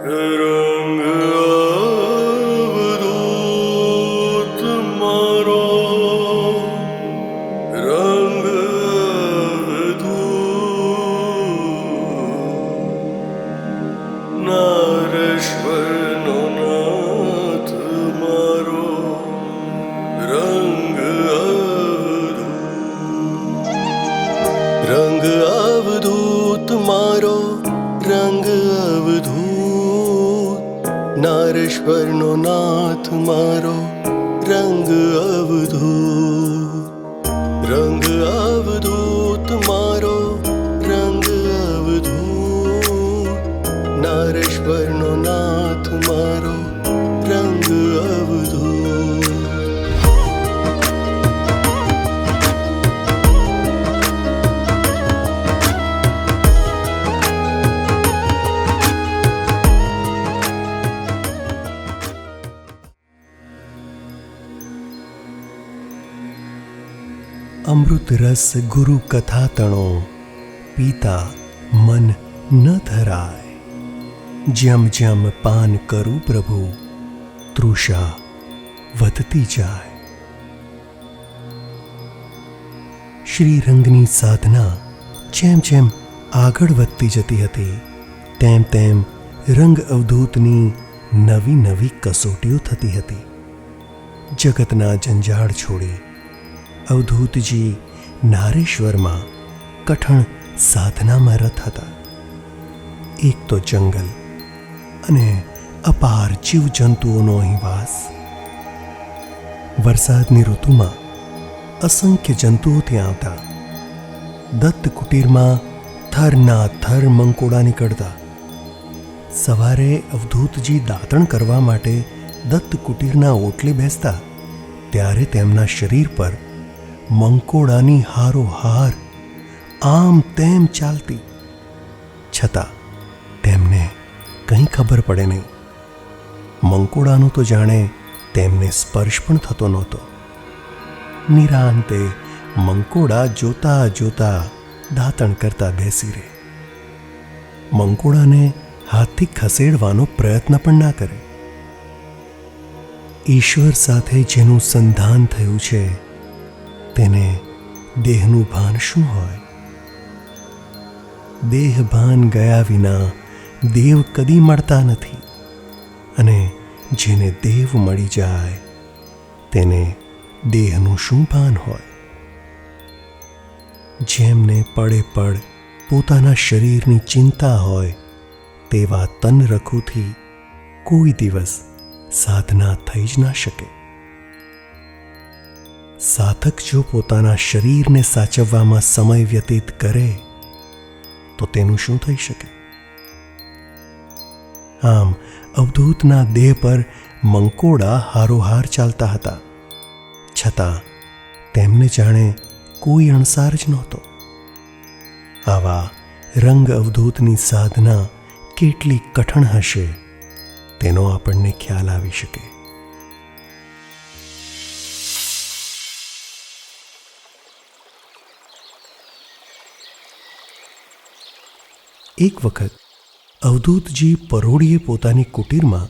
રંગ અવધૂત મારો, રંગ અવધૂત નારેશ્વરનો નાથ મારો, રંગ અવધૂત. રંગ અવધૂત મારો, રંગ અવધૂત નારેશ્વરનો નાથ મારો, રંગ અવધૂત. રંગ અવધૂત મારો, રંગ અવધૂત નારેશ્વરનો નાથ મારો, રંગ અવધૂત. અમૃત રસ ગુરુ કથા તણો, પીતા મન ન ધરાય. જેમ જેમ પાન કરું પ્રભુ, તૃષા વધતી જાય. શ્રીરંગની સાધના જેમ જેમ આગળ વધતી જતી હતી, તેમ તેમ રંગ અવધૂતની નવી નવી કસોટીઓ થતી હતી. જગતના જંજાળ છોડી અવધૂતજી નારેશ્વરમાં કઠણ સાધનામાં રત હતા. એક તો જંગલ અને અપાર જીવજંતુઓનો અહીં વાસ. વરસાદની ઋતુમાં અસંખ્ય જંતુઓ ત્યાં આવતા. દત્ત કુટીરમાં થરના થર મંકોડા નીકળતા. સવારે અવધૂતજી દાતણ કરવા માટે દત્ત કુટીરના ઓટલે બેસતા, ત્યારે તેમના શરીર પર મંકોડાની હારોહાર આમ તેમ ચાલતી. છતાં તેમને કંઈ ખબર પડે નહીં. મંકોડાનો તો જાણે તેમને સ્પર્શ પણ થતો નહોતો. નિરાંતે મંકોડા જોતા જોતા દાતણ કરતા બેસી રહે. મંકોડાને હાથથી ખસેડવાનો પ્રયત્ન પણ ના કરે. ઈશ્વર સાથે જેનું સંધાન થયું છે, તેને દેહનું ભાન શું હોય? દેહ ભાન ગયા વિના દેવ કદી મળતા નથી, અને જેને દેવ મળી જાય તેને દેહનું શું ભાન હોય? જેમને પડે પડ પોતાના શરીરની ચિંતા હોય, તેવા તન રખુથી કોઈ દિવસ સાધના થઈ જ ના શકે. સાધક જો પોતાના શરીરને સાચવવામાં સમય વ્યતીત કરે તો તેનું શું થઈ શકે? આમ અવધૂતના દેહ પર મંકોડા હારોહાર ચાલતા હતા, છતાં તેમને જાણે કોઈ અણસાર જ નહોતો. આવા રંગ અવધૂતની સાધના કેટલી કઠણ હશે તેનો આપણને ખ્યાલ આવી શકે. એક વખત અવધૂતજી પરોઢિયે પોતાની કુટીરમાં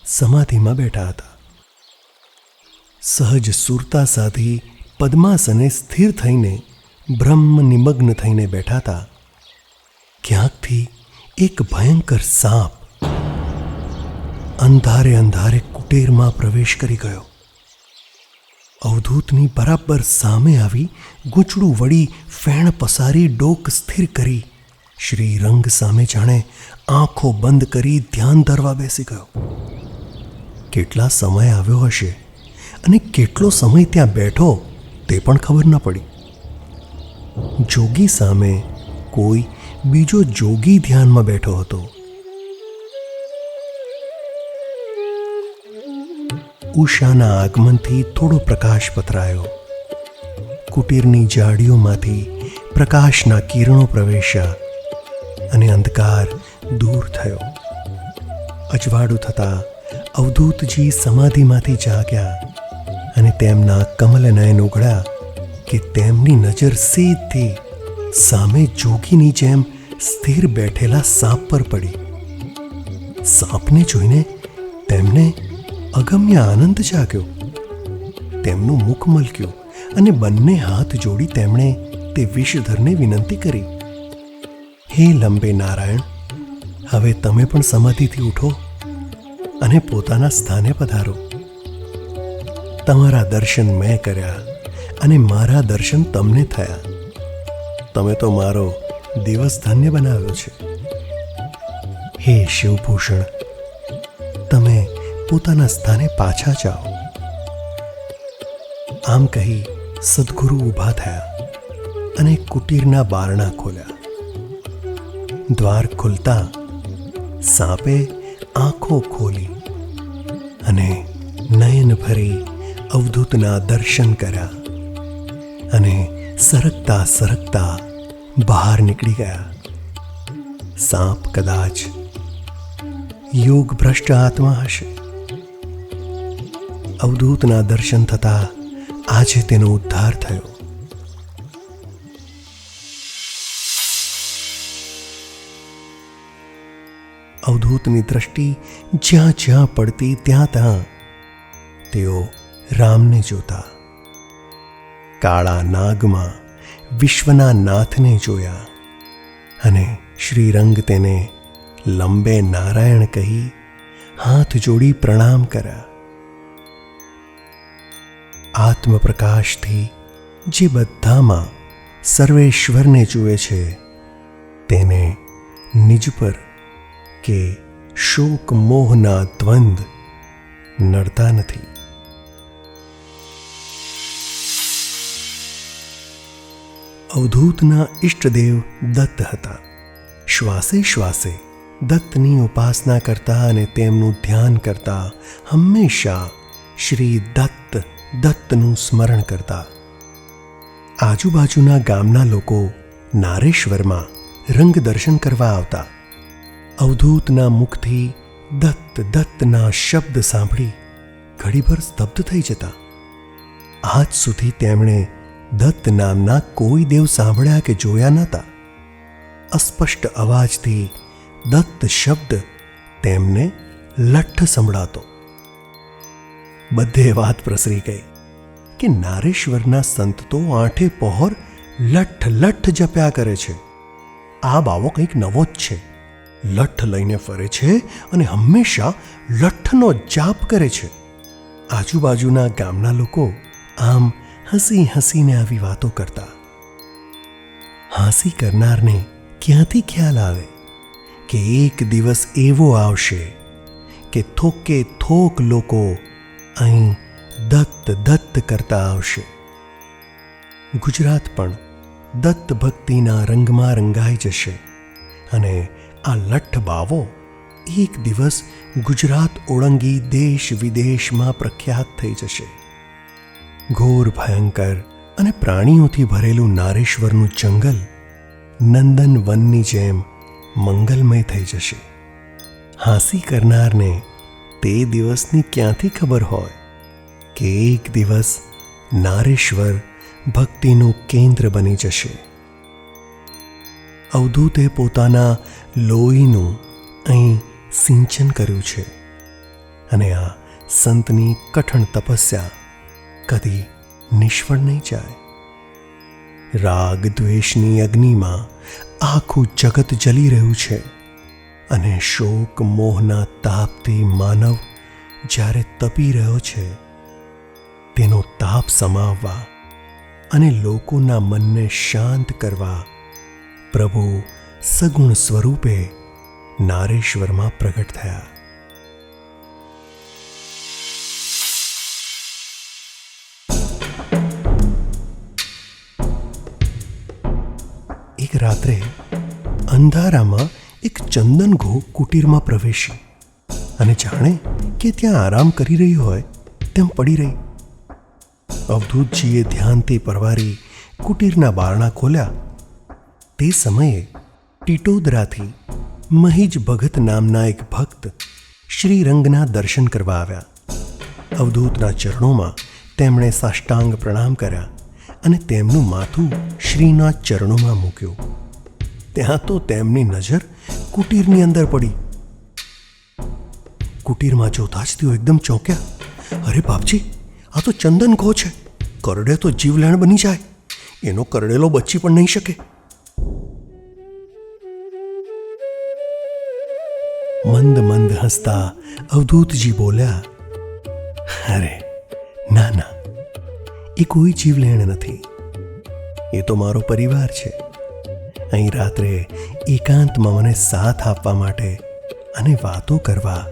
સમાધિમાં બેઠા હતા. સહજ સુરતા સાધી પદ્માસને સ્થિર થઈને બ્રહ્મ નિમગ્ન થઈને બેઠા હતા. ક્યાંકથી એક ભયંકર સાપ અંધારે અંધારે કુટીરમાં પ્રવેશ કરી ગયો. અવધૂતની બરાબર સામે આવી ગૂંચડું વળી ફેણ પસારી ડોક સ્થિર કરી શ્રીરંગ સામે જાણે આંખો બંધ કરી ધ્યાન ધરવા બેસી ગયો. કેટલા સમય આવ્યો હશે અને કેટલો સમય ત્યાં બેઠો તે પણ ખબર ન પડી. જોગી સામે કોઈ બીજો જોગી ધ્યાનમાં બેઠો હતો. ઉષાના આગમનથી થોડો પ્રકાશ પથરાયો. કુટીરની જાળીઓમાંથી પ્રકાશના કિરણો પ્રવેશ્યા અને અંધકાર દૂર થયો. અજવાળું થતાં અવધૂતજી સમાધિમાંથી જાગ્યા અને તેમના કમલનયન ઉઘડ્યા કે તેમની નજર સીધી સામે જોગીની જેમ સ્થિર બેઠેલા સાપ પર પડી. સાપને જોઈને તેમને અગમ્ય આનંદ જાગ્યો. તેમનું મુખ મલક્યું અને બંને હાથ જોડી તેમણે તે વિષધરને વિનંતી કરી, હે લંબે નારાયણ, હવે તમે પણ સમાધિથી ઉઠો અને પોતાના સ્થાને પધારો. તમારા દર્શન મેં કર્યા અને મારા દર્શન તમને થયા. તમે તો મારો દિવસ ધન્ય બનાવ્યો છે. હે શિવભૂષણ, તમે પોતાના સ્થાને પાછા જાઓ. આમ કહી સદ્ગુરુ ઊભા થયા અને કુટીરના બારણા ખોલ્યા. દ્વાર ખુલતા સાપે આંખો ખોલી અને નયન ભરી અવધૂતના દર્શન કર્યા અને સરકતા સરકતા બહાર નીકળી ગયા. સાપ કદાચ યોગ ભ્રષ્ટ આત્મા હશે. અવધૂતના દર્શન થતા આજે તેનો ઉદ્ધાર થયો. અવધૂતની દ્રષ્ટિ જ્યાં જ્યાં પડતી ત્યાં ત્યાં તેઓ રામને જોતા. કાળા નાગમાં વિશ્વના નાથને જોયા અને શ્રીરંગ તેને લંબે નારાયણ કહી હાથ જોડી પ્રણામ કર્યા. આત્મપ્રકાશથી જે બધામાં સર્વેશ્વરને જુએ છે તેને નિજ પર કે શોક મોહના દ્વંદ નડતા નથી. અવધૂતના ઇષ્ટદેવ દત્ત હતા. શ્વાસે શ્વાસે દત્તની ઉપાસના કરતા અને તેમનું ધ્યાન કરતા હંમેશા શ્રી દત્તનું સ્મરણ કરતા. આજુબાજુના ગામના લોકો નારેશ્વરમાં રંગ દર્શન કરવા આવતા. અવધૂતના મુખથી દત્તના શબ્દ સાંભળી ઘડીભર સ્તબ્ધ થઈ જતા. આજ સુધી તેમણે દત્ત નામના કોઈ દેવ સાંભળ્યા કે જોયા નહોતા. અસ્પષ્ટ અવાજથી દત્ત શબ્દ તેમને લઠ્ઠ સંભળાતો. બધે વાત પ્રસરી ગઈ કે નારેશ્વરના સંત તો આઠે પહોર લઠ્ઠ લઠ્ઠ જપ્યા કરે છે. આ બાવો કંઈક નવો જ છે. લઠ્ઠ લઈને ફરે છે અને હંમેશા લઠ્ઠનો જાપ કરે છે. આજુબાજુના ગામના લોકો આમ હસી હસીને આવી વાતો કરતા. હાંસી કરનારને ક્યાંથી ખ્યાલ આવે કે એક દિવસ એવો આવશે કે થોકે થોક લોકો અહીં દત્ત કરતા આવશે. ગુજરાત પણ દત્ત ભક્તિના રંગમાં રંગાઈ જશે અને આ લઠ્ઠ બાવો એક દિવસ ગુજરાત ઓળંગી દેશ વિદેશમાં પ્રખ્યાત થઈ જશે. ઘોર ભયંકર અને પ્રાણીઓથી ભરેલું નારેશ્વરનું જંગલ નંદન વનની જેમ મંગલમય થઈ જશે. હાંસી કરનારને તે દિવસની ક્યાંથી ખબર હોય કે એક દિવસ નારેશ્વર ભક્તિનું કેન્દ્ર બની જશે. અવધૂતે પોતાના લોહીનું અહીં સિંચન કર્યું છે અને આ સંતની કઠણ તપસ્યા કદી નિષ્ફળ નહીં જાય. રાગ દ્વેષની અગ્નિમાં આખું જગત જલી રહ્યું છે અને શોક મોહના તાપથી માનવ જ્યારે તપી રહ્યો છે તેનો તાપ સમાવવા અને લોકોના મનને શાંત કરવા પ્રભુ સગુણ સ્વરૂપે નારેશ્વરમાં પ્રગટ થયા. એક રાત્રે અંધારામાં એક ચંદન ઘો કુટીરમાં પ્રવેશી અને જાણે કે ત્યાં આરામ કરી રહી હોય તેમ પડી રહી. અવધૂતજીએ ધ્યાનથી પરવારી કુટીરના બારણા ખોલ્યા. તે સમયે ટીટોદરાથી મહિજ ભગત નામના એક ભક્ત શ્રીરંગના દર્શન કરવા આવ્યા. અવધૂતના ચરણોમાં તેમણે સાષ્ટાંગ પ્રણામ કર્યા અને તેમનું માથું શ્રીના ચરણોમાં મૂક્યું. ત્યાં તો તેમની નજર કુટીરની અંદર પડી. કુટીરમાં જોતા જ તેઓ એકદમ ચોંક્યા. અરે બાપજી, આ તો ચંદન ઘો છે. કરડે તો જીવલેણ બની જાય. એનો કરડેલો બચી પણ નહીં શકે. મંદ મંદ હસતા અવધૂતજી બોલ્યા, અરે ના ના, એ કોઈ જીવલેણ નથી. એ તો મારો પરિવાર છે. અહીં રાત્રે એકાંતમાં મને સાથ આપવા માટે અને વાતો કરવા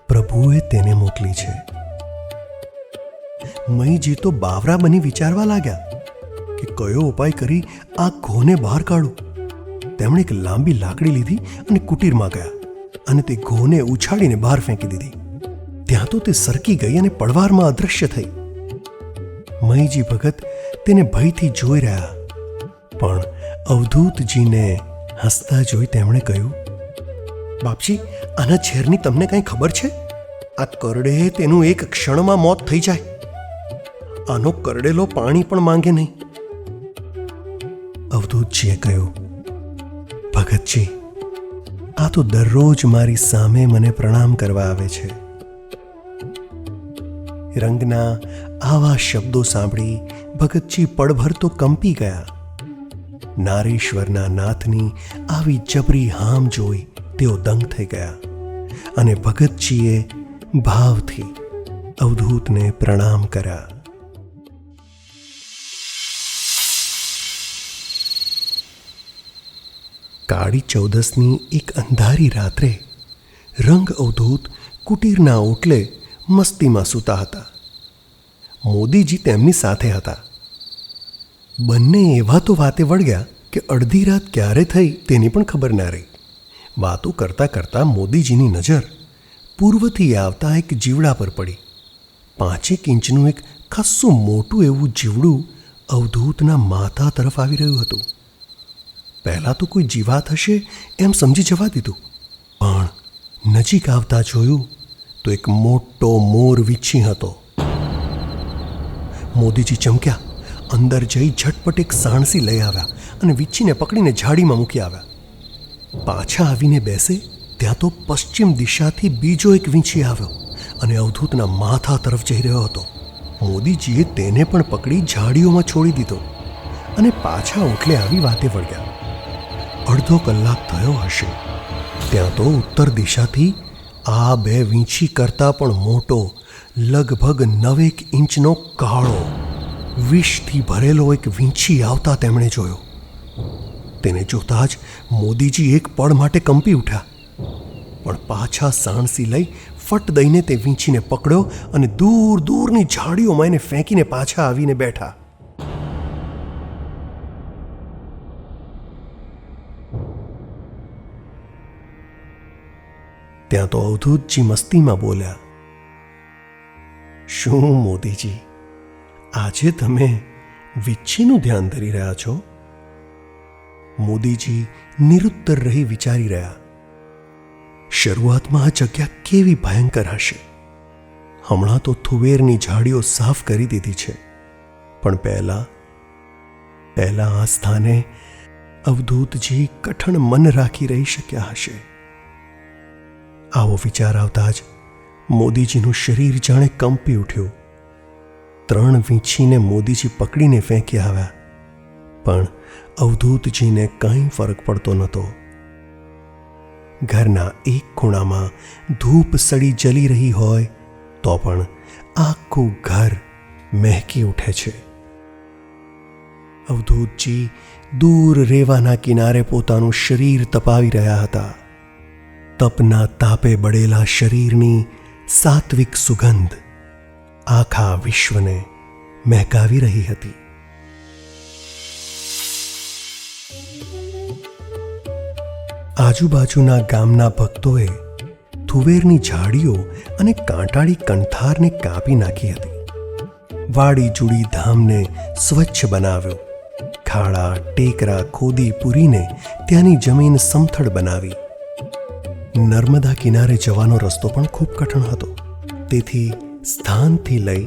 પ્રભુએ તેને મોકલી છે. મહીજી તો બાવરા બની વિચારવા લાગ્યા કે કયો ઉપાય કરી આ ઘોને બહાર કાઢું. તેમણે એક લાંબી લાકડી લીધી અને કુટીરમાં ગયા અને તે ઘોને ઉછાળીને બહાર ફેંકી દીધી. ત્યાં તો તે સરકી ગઈ અને પડવારમાં અદૃશ્ય થઈ. મહીજી ભગત તેને ભયથી જોઈ રહ્યા, પણ અવધૂતજીને હસતા જોઈ તેમણે કહ્યું, બાપજી, આના ઝેરની તમને કંઈ ખબર છે? આ કરડે તેનું એક ક્ષણમાં મોત થઈ જાય. આનો કરડેલો પાણી પણ માંગે નહીં. અવધૂતજીએ કહ્યું, ભગતજી, આ તો દરરોજ મારી સામે મને પ્રણામ કરવા આવે છે. રંગના આવા શબ્દો સાંભળી ભગતજી પળભર તો કંપી ગયા. નારેશ્વરના નાથની આવી જબરી હામ જોઈ તેઓ દંગ થઈ ગયા અને ભગતજીએ ભાવથી અવધૂતને પ્રણામ કર્યા. કાળી ચૌદસની એક અંધારી રાત્રે રંગ અવધૂત કુટીરના ઓટલે મસ્તીમાં સૂતા હતા. મોદીજી તેમની સાથે હતા. બંને એવા તો વાતે વળગ્યા કે અડધી રાત ક્યારે થઈ તેની પણ ખબર ના રહી. વાતો કરતાં કરતાં મોદીજીની નજર પૂર્વથી આવતા એક જીવડા પર પડી. 5 ઇંચનું એક ખાસ્સું મોટું એવું જીવડું અવધૂતના માથા તરફ આવી રહ્યું હતું. પહેલાં તો કોઈ જીવાત હશે એમ સમજી જવા દીધું, પણ નજીક આવતા જોયું તો એક મોટો મોર વીંછી હતો. મોદીજી ચમક્યા. અંદર જઈ ઝટપટ એક સાણસી લઈ આવ્યા અને વીંછીને પકડીને ઝાડીમાં મૂકી આવ્યા. પાછા આવીને બેસે ત્યાં તો પશ્ચિમ દિશાથી બીજો એક વીંછી આવ્યો અને અવધૂતના માથા તરફ જઈ રહ્યો હતો. મોદીજીએ તેને પણ પકડી ઝાડીઓમાં છોડી દીધો અને પાછા ઓટલે આવી વાતે વળગ્યા. અડધો કલાક થયો હશે ત્યાં તો ઉત્તર દિશાથી આ બે વીંછી કરતાં પણ મોટો, લગભગ 9 ઇંચનો કાળો, વિષથી ભરેલો એક વીંછી આવતા તેમણે જોયો. તેને જોતા જ મોદીજી એક પળ માટે કંપી ઉઠ્યા, પણ પાછા સાણસી લઈ ફટ દઈને તે વીંછીને પકડ્યો અને દૂર દૂરની ઝાડીઓમાં એને ફેંકીને પાછા આવીને બેઠા. ત્યાં તો અવધૂતજી મસ્તીમાં બોલ્યા, શું મોદીજી, આજે તમે વીંછીનું ધ્યાન ધરી રહ્યા છો? મોદીજી નિરુત્તર રહી વિચારી રહ્યા. શરૂઆતમાં આ જગ્યા કેવી ભયંકર હશે. હમણાં તો થુવેરની ઝાડીઓ સાફ કરી દીધી છે, પણ પહેલા આ સ્થાને અવધૂતજી કઠણ મન રાખી રહી શક્યા હશે. આવો વિચાર આવતા જ મોદીજીનું શરીર જાણે કંપી ઉઠ્યું. 3 વીંછીને મોદીજી પકડીને ફેંકી આવ્યા, પણ અવધૂતજીને કંઈ ફરક પડતો નહોતો. ઘરના એક ખૂણામાં ધૂપ સળી જલી રહી હોય તો પણ આખું ઘર મહેકી ઉઠે છે. અવધૂતજી દૂર રેવાના કિનારે પોતાનું શરીર તપાવી રહ્યા હતા. તપના તાપે બળેલા શરીરની સાત્વિક સુગંધ આખા વિશ્વને મહેકાવી રહી હતી. આજુબાજુના ગામના ભક્તોએ થુવેરની ઝાડીઓ અને કાંટાળી કંઠારને કાપી નાખી હતી. વાડી જુડી ધામને સ્વચ્છ બનાવ્યો. ખાડા ટેકરા ખોદી પૂરીને ત્યાંની જમીન સમથળ બનાવી. નર્મદા કિનારે જવાનો રસ્તો પણ ખૂબ કઠણ હતો, તેથી સ્થાનથી લઈ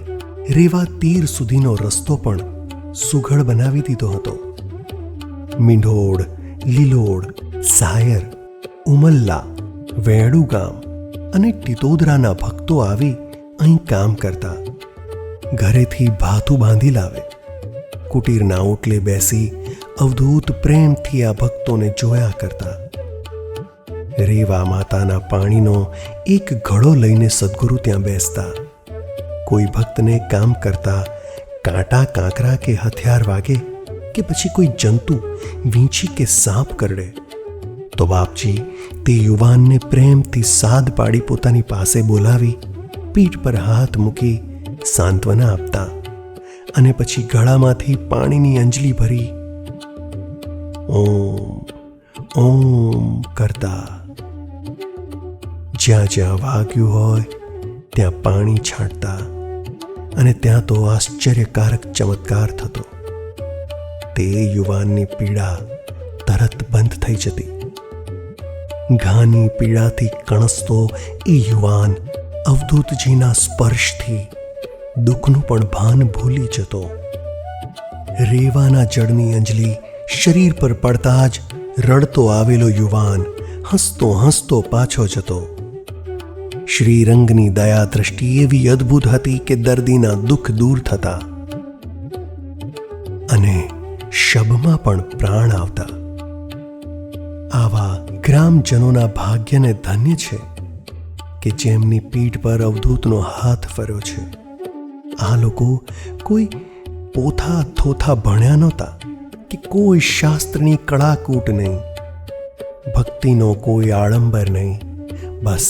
રેવા તીર સુધીનો રસ્તો પણ સુઘડ બનાવી દીધો હતો. મીંઢોળ, લીલોડ, સાયર, ઉમલ્લા, વેડુ ગામ, અને ટિતોદરાના ભક્તો આવી અહીં કામ કરતા. ઘરેથી ભાથું બાંધી લાવે. કુટીરના ઓટલે બેસી અવધૂત પ્રેમથી આ ભક્તોને જોયા કરતા. રેવા માતાના પાણીનો એક ઘડો લઈને સદ્ગુરુ ત્યાં બેસતા. કોઈ ભક્તને કામ કરતા કાંટા કાંકરા કે હથિયાર વાગે કે પછી કોઈ જંતુ વીંછી કે સાપ કરડે તો બાપજી તે યુવાનને પ્રેમથી સાદ પાડી પોતાની પાસે બોલાવી પીઠ પર હાથ મૂકી સાંત્વના આપતા અને પછી ગળામાંથી પાણીની અંજલી ભરી ઓમ ઓમ કરતા. જ્યાં જ્યાં વાગ્યું હોય ત્યાં પાણી છાંટતા અને ત્યાં તો આશ્ચર્યકારક ચમત્કાર થતો. તે યુવાનની પીડા તરત બંધ થઈ જતી. ઘાની પીડાથી કણસતો એ યુવાન અવધૂતજીના સ્પર્શથી દુઃખનું પણ ભાન ભૂલી જતો. રેવાના જળની અંજલી શરીર પર પડતા જ રડતો આવેલો યુવાન હસતો હસતો પાછો જતો. શ્રીરંગની દયા દ્રષ્ટિ એવી અદ્ભુત હતી કે દર્દીના દુઃખ દૂર થતા અને શબમાં પણ પ્રાણ આવતા. આવા ગ્રામજનોના ભાગ્યને ધન્ય છે કે જેમની પીઠ પર અવધૂતનો હાથ ફર્યો છે. આ લોકો કોઈ પોથા થોથા ભણ્યા નહોતા કે કોઈ શાસ્ત્રની કળાકૂટ નહીં, ભક્તિનો કોઈ આડંબર નહીં. બસ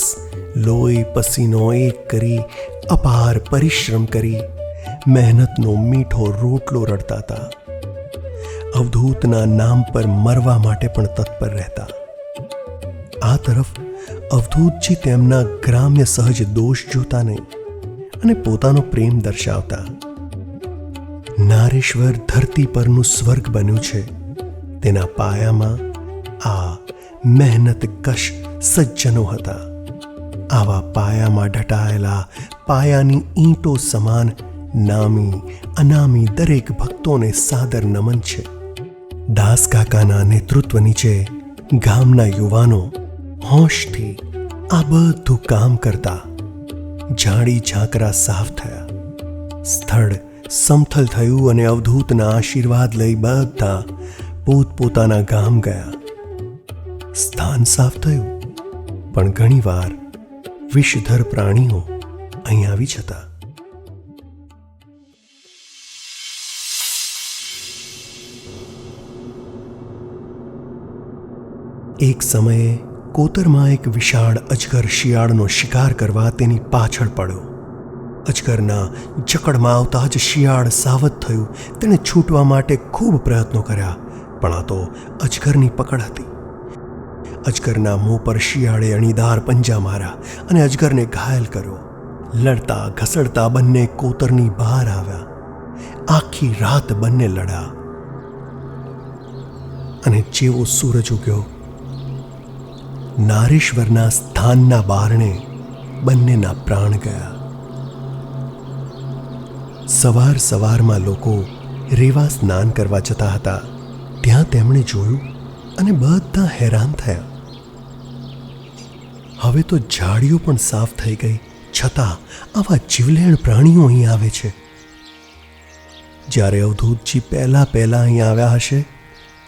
લોહી પસીનો એક કરી અપાર પરિશ્રમ કરી મહેનતનો મીઠો રોટલો રડતા હતા. અવધૂતના નામ પર મરવા માટે પણ તત્પર રહેતા. આ તરફ અવધૂતજી તેમના ગ્રામ્ય સહજ દોષ જોતા નહીં અને પોતાનો પ્રેમ દર્શાવતા. નારેશ્વર ધરતી પરનું સ્વર્ગ બન્યું છે. તેના પાયામાં આ મહેનત કશ સજ્જનો હતા. આવા પાયામાં ઢટાયેલા પાયાની ઈંટો સમાન નામી અનામી દરેક ભક્તોને સાદર નમન છે. દાસ કાકાના નેતૃત્વ નીચે ગામના યુવાનો હોશથી આ બધું કામ કરતા. ઝાડી ઝાંકરા સાફ થયા. સ્થળ સમથલ થયું અને અવધૂતના આશીર્વાદ લઈ બધા પોતપોતાના ગામ ગયા. સ્થાન સાફ થયું પણ ઘણીવાર વિષધર પ્રાણીઓ અહીં આવી જતા. એક સમયે કોતરમાં એક વિશાળ અજગર શિયાળનો શિકાર કરવા તેની પાછળ પડ્યો. અજગરના જકડમાં આવતા જ શિયાળ સાવધ થયું. તેણે છૂટવા માટે ખૂબ પ્રયત્નો કર્યા પણ આ તો અજગરની પકડ હતી. અજગરના મોં પર શિયાળે અણીદાર પંજા માર્યા અને અજગરને ઘાયલ કર્યો. લડતા ઘસડતા બંને કોતરની બહાર આવ્યા. આખી રાત બંને લડ્યા અને જેવો સૂરજ ઉગ્યો નારેશ્વરના સ્થાનના બારણે બંનેના પ્રાણ ગયા. સવાર સવારમાં લોકો રેવા સ્નાન કરવા જતા હતા. ત્યાં તેમણે જોયું અને બધા હેરાન થયા. હવે તો ઝાડીઓ પણ સાફ થઈ ગઈ, છતાં આવા જીવલેણ પ્રાણીઓ અહીં આવે છે. જ્યારે અવધૂતજી પહેલા અહીં આવ્યા હશે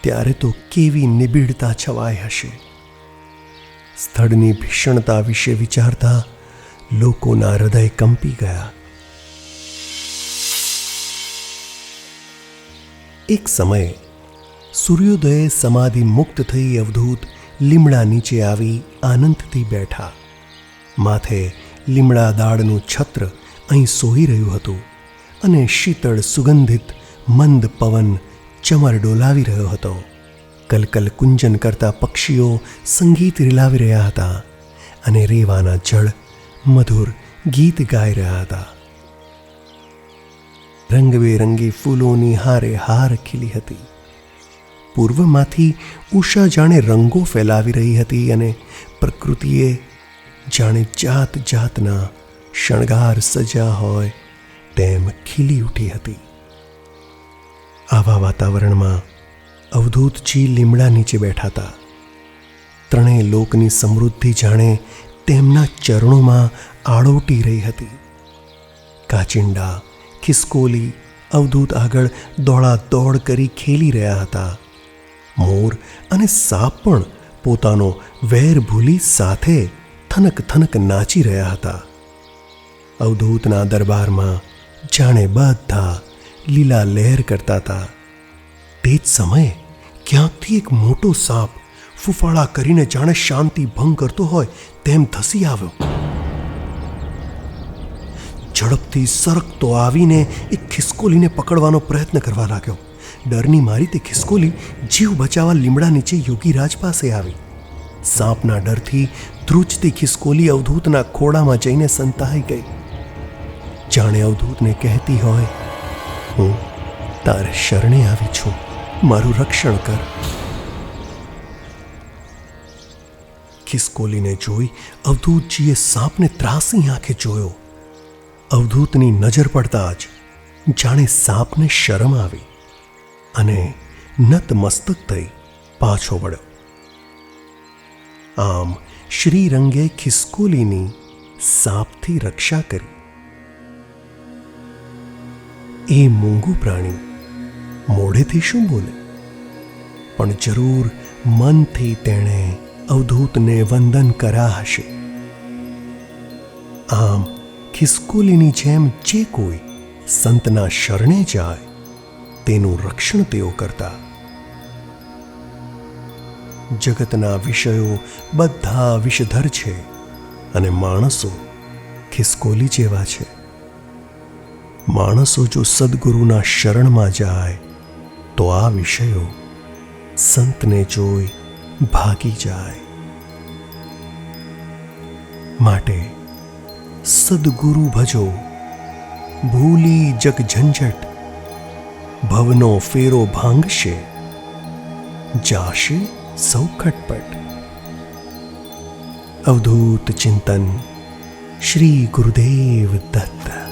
ત્યારે તો કેવી નિબીડતા છવાઈ હશે. સ્થળની ભીષણતા વિશે વિચારતા લોકોના હૃદય કંપી ગયા. એક સમયે સૂર્યોદયે સમાધિ મુક્ત થઈ અવધૂત લીમડા નીચે આવી આનંદથી બેઠા. માથે લીમડા દાળનું છત્ર અહીં સોઈ રહ્યું હતું અને શીતળ સુગંધિત મંદ પવન ચમર ડોલાવી રહ્યો હતો. કલકલ કુંજન કરતા પક્ષીઓ સંગીત રીલાવી રહ્યા હતા અને રેવાના જળ મધુર ગીત ગાઈ રહ્યા હતા. રંગબેરંગી ફૂલોની હારે હાર ખીલી હતી. પૂર્વમાંથી ઉષા જાણે રંગો ફેલાવી રહી હતી અને પ્રકૃતિએ જાણે જાત જાતના શણગાર સજ્યા હોય તેમ ખીલી ઉઠી હતી. આવા વાતાવરણમાં અવધૂતજી લીમડા નીચે બેઠા હતા. ત્રણેય લોકની સમૃદ્ધિ જાણે તેમના ચરણોમાં આળોટી રહી હતી. કાચિંડા, ખિસકોલી અવધૂત આગળ દોડાદોડ કરી ખેલી રહ્યા હતા. મોર અને સાપ પણ પોતાનો વેર ભૂલી સાથે થનક થનક નાચી રહ્યા હતા. અવધૂતના દરબારમાં જાણે બધા લીલા લહેર કરતા હતા. તે જ સમયે ક્યાંકથી એક મોટો સાપ ફૂફાડા કરીને જાણે શાંતિ ભંગ કરતો હોય તેમ ધસી આવ્યો. ઝડપથી સરકતો આવીને એક ખિસકોલીને પકડવાનો પ્રયત્ન કરવા લાગ્યો. ડરની મારી તે ખિસકોલી જીવ બચાવવા લીમડા નીચે યોગીરાજ પાસે આવી. સાપના ડરથી ધ્રુજતી ખિસકોલી અવધૂતના ખોળામાં જઈને સંતાઈ ગઈ. જાણે અવધૂતને કહેતી હોય, હું તારે શરણે આવી છું, મારું રક્ષણ કર. ખિસકોલીને જોઈ અવધૂતજીએ સાપને ત્રાસી આંખે જોયો. અવધૂતની નજર પડતા જ જાણે સાપને શરમ આવી અને નતમસ્તક થઈ પાછો વળ્યો. આમ શ્રીરંગે ખિસકોલીની સાપથી રક્ષા કરી. એ મૂંગું પ્રાણી મોઢેથી શું બોલે, પણ જરૂર મનથી તેણે અવધૂતને વંદન કર્યા હશે. આમ ખિસકોલીની જેમ જે કોઈ સંતના શરણે જાય તેનું રક્ષણ તેઓ કરતા. જગતના વિષયો બધા વિષધર છે અને માણસો ખિસકોલી જેવા છે. માણસો જો સદગુરુના શરણમાં જાય તો આ વિષયો સંતને જોઈ ભાગી જાય. માટે સદગુરુ ભજો, ભૂલી જગ ઝંઝટ, ભવનો ફેરો ભાંગશે, જાશે સૌ ખટપટ. અવધૂત ચિંતન શ્રી ગુરુદેવ દત્ત.